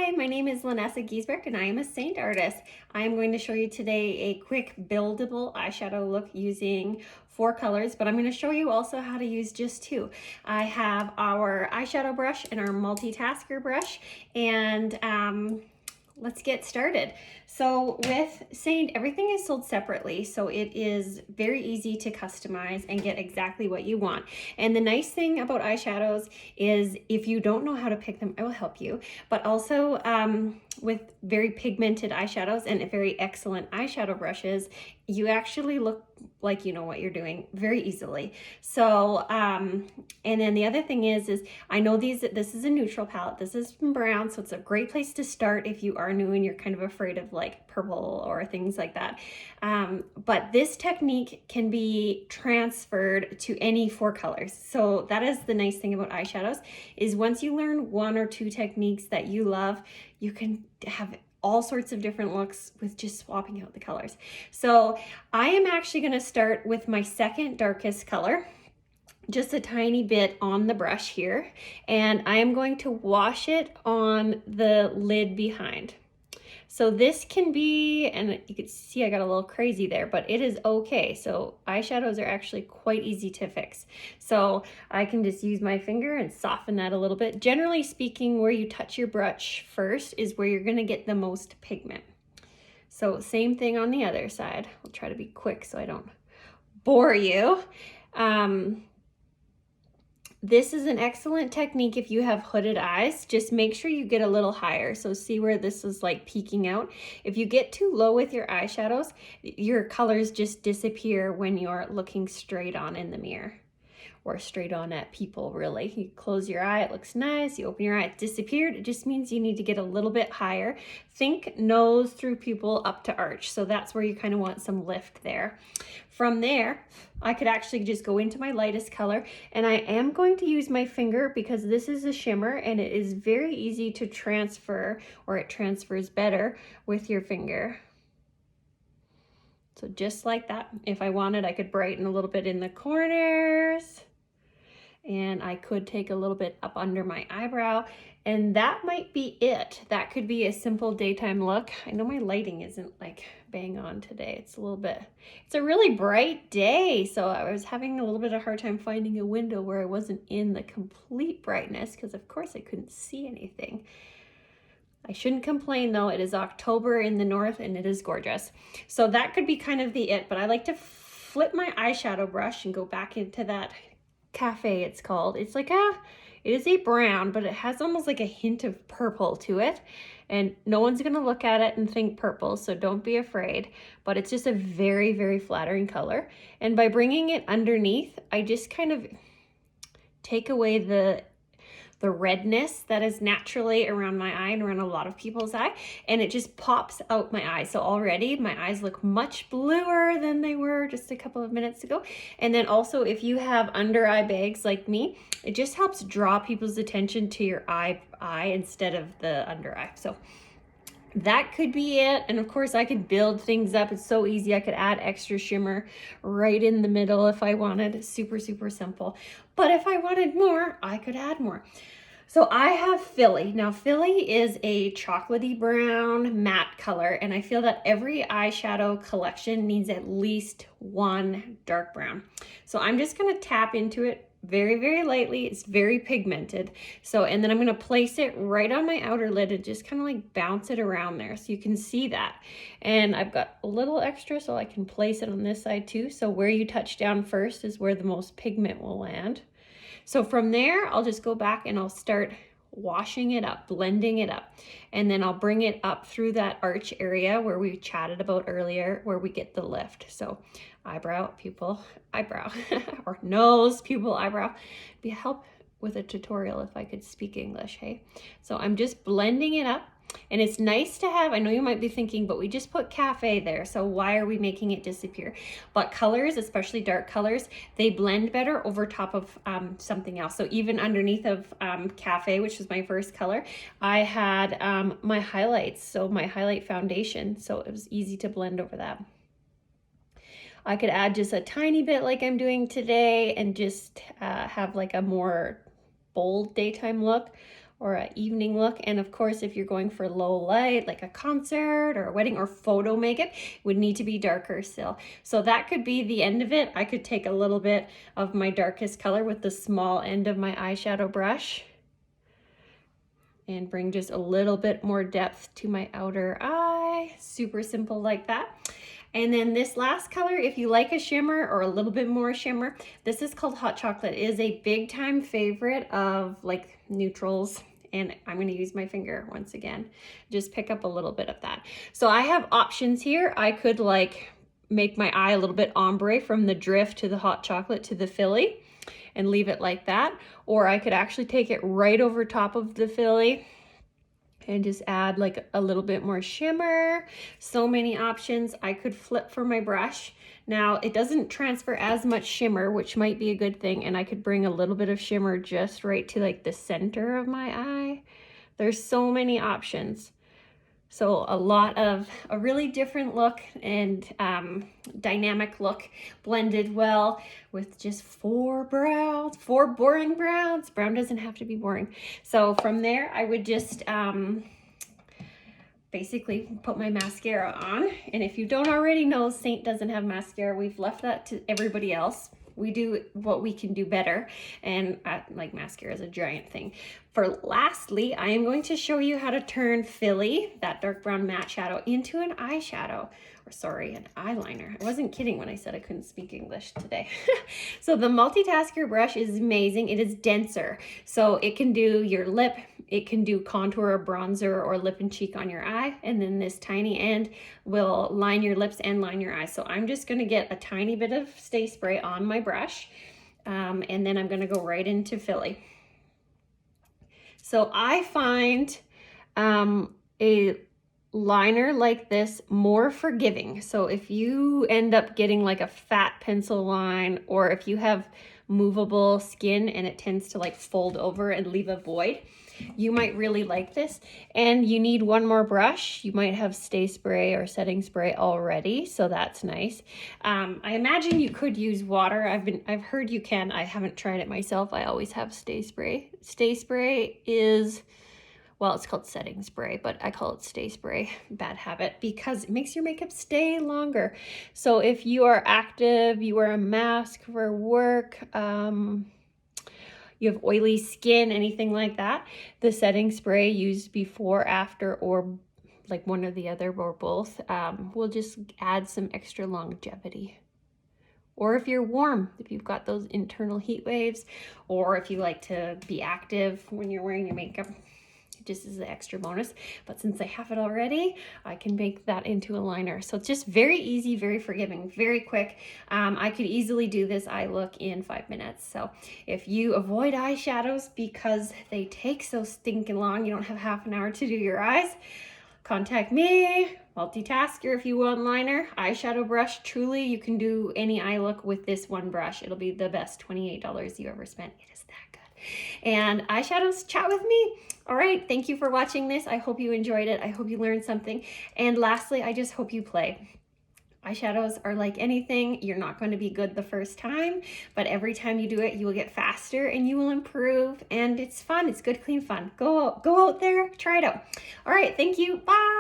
Hi, my name is Lanessa Giesbrecht and I am a Saint artist. I am going to show you today a quick buildable eyeshadow look using 4 colors, but I'm going to show you also how to use just 2. I have our eyeshadow brush and our multitasker brush, and let's get started. So with Saint, everything is sold separately, so it is very easy to customize and get exactly what you want. And the nice thing about eyeshadows is if you don't know how to pick them, I will help you. But also with very pigmented eyeshadows and very excellent eyeshadow brushes, you actually look like you know what you're doing very easily. So and then the other thing is I know this is a neutral palette. This is from brown, so it's a great place to start if you are new and you're kind of afraid of like purple or things like that. But this technique can be transferred to any 4 colors. So that is the nice thing about eyeshadows, is once you learn 1 or 2 techniques that you love, you can have all sorts of different looks with just swapping out the colors. So I am actually going to start with my second darkest color, just a tiny bit on the brush here, and I am going to wash it on the lid behind. So this can be, and you can see I got a little crazy there, but it is okay. So eyeshadows are actually quite easy to fix. So I can just use my finger and soften that a little bit. Generally speaking, where you touch your brush first is where you're gonna get the most pigment. So same thing on the other side. I'll try to be quick so I don't bore you. This is an excellent technique if you have hooded eyes. Just make sure you get a little higher. So see where this is like peeking out. If you get too low with your eyeshadows, your colors just disappear when you're looking straight on in the mirror, or straight on at people, really. You close your eye, it looks nice. You open your eye, it disappeared. It just means you need to get a little bit higher. Think nose through pupil up to arch. So that's where you kind of want some lift there. From there, I could actually just go into my lightest color, and I am going to use my finger because this is a shimmer and it is very easy to transfer, or it transfers better with your finger. So just like that. If I wanted, I could brighten a little bit in the corners, and I could take a little bit up under my eyebrow, and that might be it. That could be a simple daytime look. I know my lighting isn't like bang on today. It's a really bright day, so I was having a little bit of a hard time finding a window where I wasn't in the complete brightness, because of course I couldn't see anything. I shouldn't complain though. It is October in the north and it is gorgeous. So that could be kind of the it, but I like to flip my eyeshadow brush and go back into that cafe, it's called. It is a brown, but it has almost like a hint of purple to it. And no one's gonna look at it and think purple, so don't be afraid. But it's just a very, very flattering color. And by bringing it underneath, I just kind of take away the redness that is naturally around my eye and around a lot of people's eye, and it just pops out my eye. So already my eyes look much bluer than they were just a couple of minutes ago. And then also, if you have under eye bags like me, it just helps draw people's attention to your eye instead of the under eye. So that could be it. And of course I could build things up. It's so easy. I could add extra shimmer right in the middle if I wanted. Super, super simple. But if I wanted more, I could add more. So I have Philly. Now Philly is a chocolatey brown matte color, and I feel that every eyeshadow collection needs at least 1 dark brown. So I'm just gonna tap into it very, very lightly. It's very pigmented. So, and then I'm gonna place it right on my outer lid and just kind of like bounce it around there so you can see that. And I've got a little extra so I can place it on this side too. So where you touch down first is where the most pigment will land. So from there, I'll just go back and I'll start washing it up, blending it up. And then I'll bring it up through that arch area where we chatted about earlier, where we get the lift. So eyebrow, pupil, eyebrow, or nose, pupil, eyebrow. Be a help with a tutorial if I could speak English, hey? So I'm just blending it up. And it's nice to have, I know you might be thinking, but we just put cafe there, so why are we making it disappear? But colors, especially dark colors, they blend better over top of something else. So even underneath of cafe, which was my first color, I had my highlights, so my highlight foundation, so it was easy to blend over that. I could add just a tiny bit like I'm doing today and just have like a more bold daytime look. or an evening look. And of course, if you're going for low light, like a concert or a wedding or photo makeup, it would need to be darker still. So that could be the end of it. I could take a little bit of my darkest color with the small end of my eyeshadow brush and bring just a little bit more depth to my outer eye. Super simple like that. And then this last color, if you like a shimmer or a little bit more shimmer, this is called Hot Chocolate. It is a big time favorite of like neutrals. And I'm gonna use my finger once again. Just pick up a little bit of that. So I have options here. I could like make my eye a little bit ombre from the drift to the Hot Chocolate to the filly and leave it like that. Or I could actually take it right over top of the filly and just add like a little bit more shimmer. So many options. I could flip for my brush. Now it doesn't transfer as much shimmer, which might be a good thing. And I could bring a little bit of shimmer just right to like the center of my eye. There's so many options. So a really different look and dynamic look blended well with just 4 browns, 4 boring browns. Brown doesn't have to be boring. So from there, I would just basically put my mascara on. And if you don't already know, Saint doesn't have mascara. We've left that to everybody else. We do what we can do better, and like mascara is a giant thing. For lastly, I am going to show you how to turn Philly, that dark brown matte shadow, into an eyeshadow, or sorry, an eyeliner. I wasn't kidding when I said I couldn't speak English today. So the multitasker brush is amazing. It is denser, so it can do your lip, it can do contour or bronzer or lip and cheek on your eye, and then this tiny end will line your lips and line your eyes. So I'm just gonna get a tiny bit of Stay Spray on my brush, and then I'm gonna go right into Philly. So I find a liner like this more forgiving. So if you end up getting like a fat pencil line, or if you have movable skin and it tends to like fold over and leave a void, you might really like this. And you need one more brush. You might have Stay Spray or setting spray already, so that's nice. I imagine you could use water. I've heard you can. I haven't tried it myself. I always have Stay Spray. Stay Spray is, well, it's called setting spray, but I call it Stay Spray. Bad habit, because it makes your makeup stay longer. So if you are active, you wear a mask for work, you have oily skin, anything like that, the setting spray used before, after, or like one or the other or both will just add some extra longevity. Or if you're warm, if you've got those internal heat waves, or if you like to be active when you're wearing your makeup, just as an extra bonus. But since I have it already, I can make that into a liner. So it's just very easy, very forgiving, very quick. I could easily do this eye look in 5 minutes. So if you avoid eyeshadows because they take so stinking long, you don't have half an hour to do your eyes, contact me. Multitasker if you want liner. Eyeshadow brush, truly you can do any eye look with this one brush. It'll be the best $28 you ever spent. It is that good. And eyeshadows, chat with me. All right, thank you for watching this. I hope you enjoyed it. I hope you learned something. And lastly, I just hope you play. Eyeshadows are like anything. You're not going to be good the first time, but every time you do it, you will get faster and you will improve. And it's fun. It's good, clean fun. Go out there, try it out. All right, thank you. Bye.